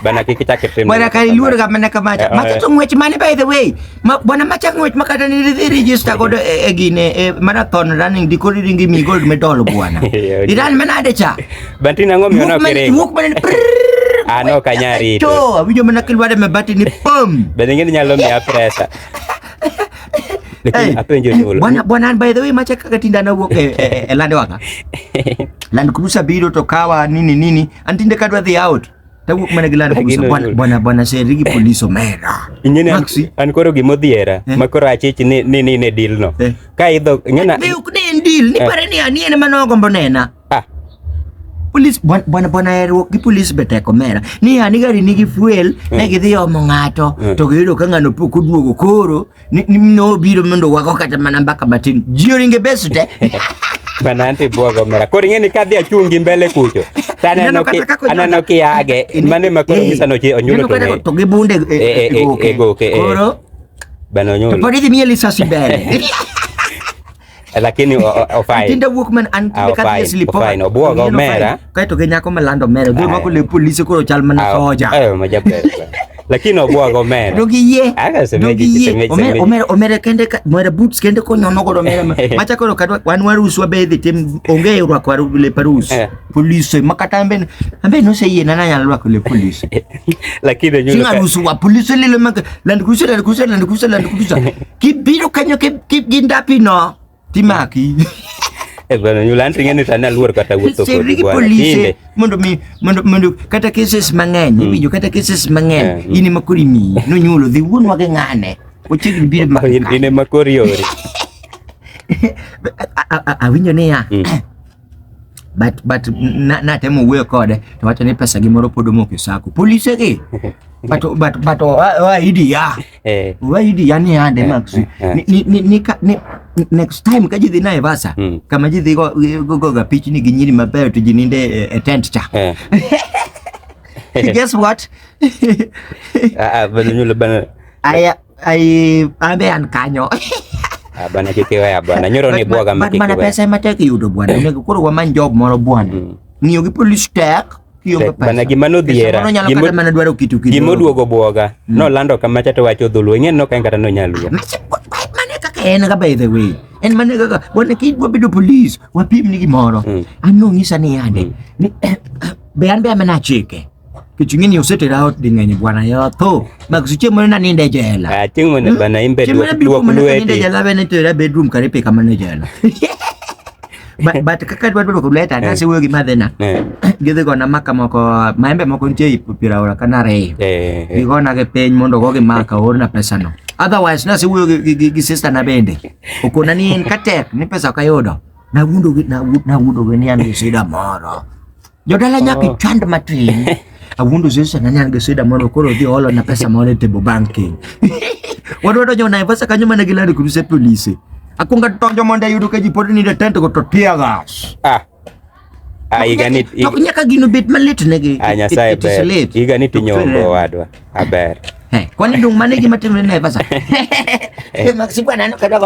bana kiki chake bwana kailuor ga mana kamacha macha to ngwech mane by the way bwana macha ngwech makata ni register godo egine marathon running dikori ringi mi gold medal bwana iran manade cha bantina ngomi ona kere wuk man ano kanyari to abijo mana kilwade mebati ni pom bedengeni nyalo mi presa lakini apenjo nyulo bwana by the way macha kakatinda na wuok lande waka land cruiser biro to kawa nini antinde kadwa the out tawuok mana gilande cruiser bwana serigi police omera ingene an koro gimodhiera makoro achichi ni deal no ka idho ngena ne ok ne deal ni pare ni ani ene manogo mbonena police bwana ero gi police beteko mera ni ani gari nigi fuel ne gidhi omo ngato to giyudo ka ngano pok oduogo koro ni no biro mondo wako kata mana mbaka batin during best bana anti buogo mera koro ngeni kadhi achungi mbele kucho anano ki age mane makoro misano chi onyulo to gibunde egoke koro bana onyulo to podi mieli sasi bele lakini ofai tinda wuok man antinde kadhi slipo no buogo mera kai to genyako malando mera do mako le police koro chal mana soja majaber lakini obuogo mera dogiye semeji omera kende mera boots kende ko nyono godo mera macha koro kadwa wan waruswa bedhi tim onge rwako waru le parus police makata ambe no se yena na nyalo rwako le police lakini nyulo singa ruswa police le mak land cruiser kibiro kanyo gindapi no timaki bwana nyulo anti ngeni tana luor kata wuotho ko police mondo kata cases mang'eny wijo kata cases mang'eny ini makori mi no nyulo dhi wuon wage ngane ochigni biro ine makori ori awinjo ne ya but na temo wuoyo kode to wacho ni pesa gimoro pod omoko sako police gi but waidi ya ni ande max ni next time ka jidhi Naivasha kama jidhi go ga pitch ni ginyiri maber to jininde tent cha guess what bana nyulo bana ai ambe an kanyo bana kikewa bwana nyoro ni buoga makikewa bana pesa mateke yudo bwana nego koro waman job moro bwana ngiyo gi police tech bana gimano dhiera mana dwaro kitu gimoduogo buoga no lando kama chato wacho dhulu ng'en no kangata no nyaluo mane kaka en ga by the way en mane kaka bwana kidwa bedo police wapim ni gimoro ano ngisa ni ande be amana chike kichingini usetera out ding'eny bwana yotho magsuche mona ninde jela tingo ne bana imbe duok lueti ninde jela bene tera bedroom kare pe kama ne jela but kaka dwaro kuleta na se wogi madena gidhi gona maka moko maembe moko ntie pira ora kana re gigona ge peny mondo gogi maka orna pesa no otherwise na se wogi gi sister na bende okona ni en katek ni pesa kayodo na wundo ge ni an sida moro jodala nyaki chand matin awundo sisa na nyan ge sida moro koro dhi holo na pesa moro tebo banking wadwado jo Naivasha kanyo mana gilando kuruse police akunga tonjo monde yudo ke jipodi ni tent go to tear gas igani nyaka gino bit malit negi nyasaye ber igani tinyongo wadwa aber kwani dung mane gi matimre Naivasha maxi bwana no kada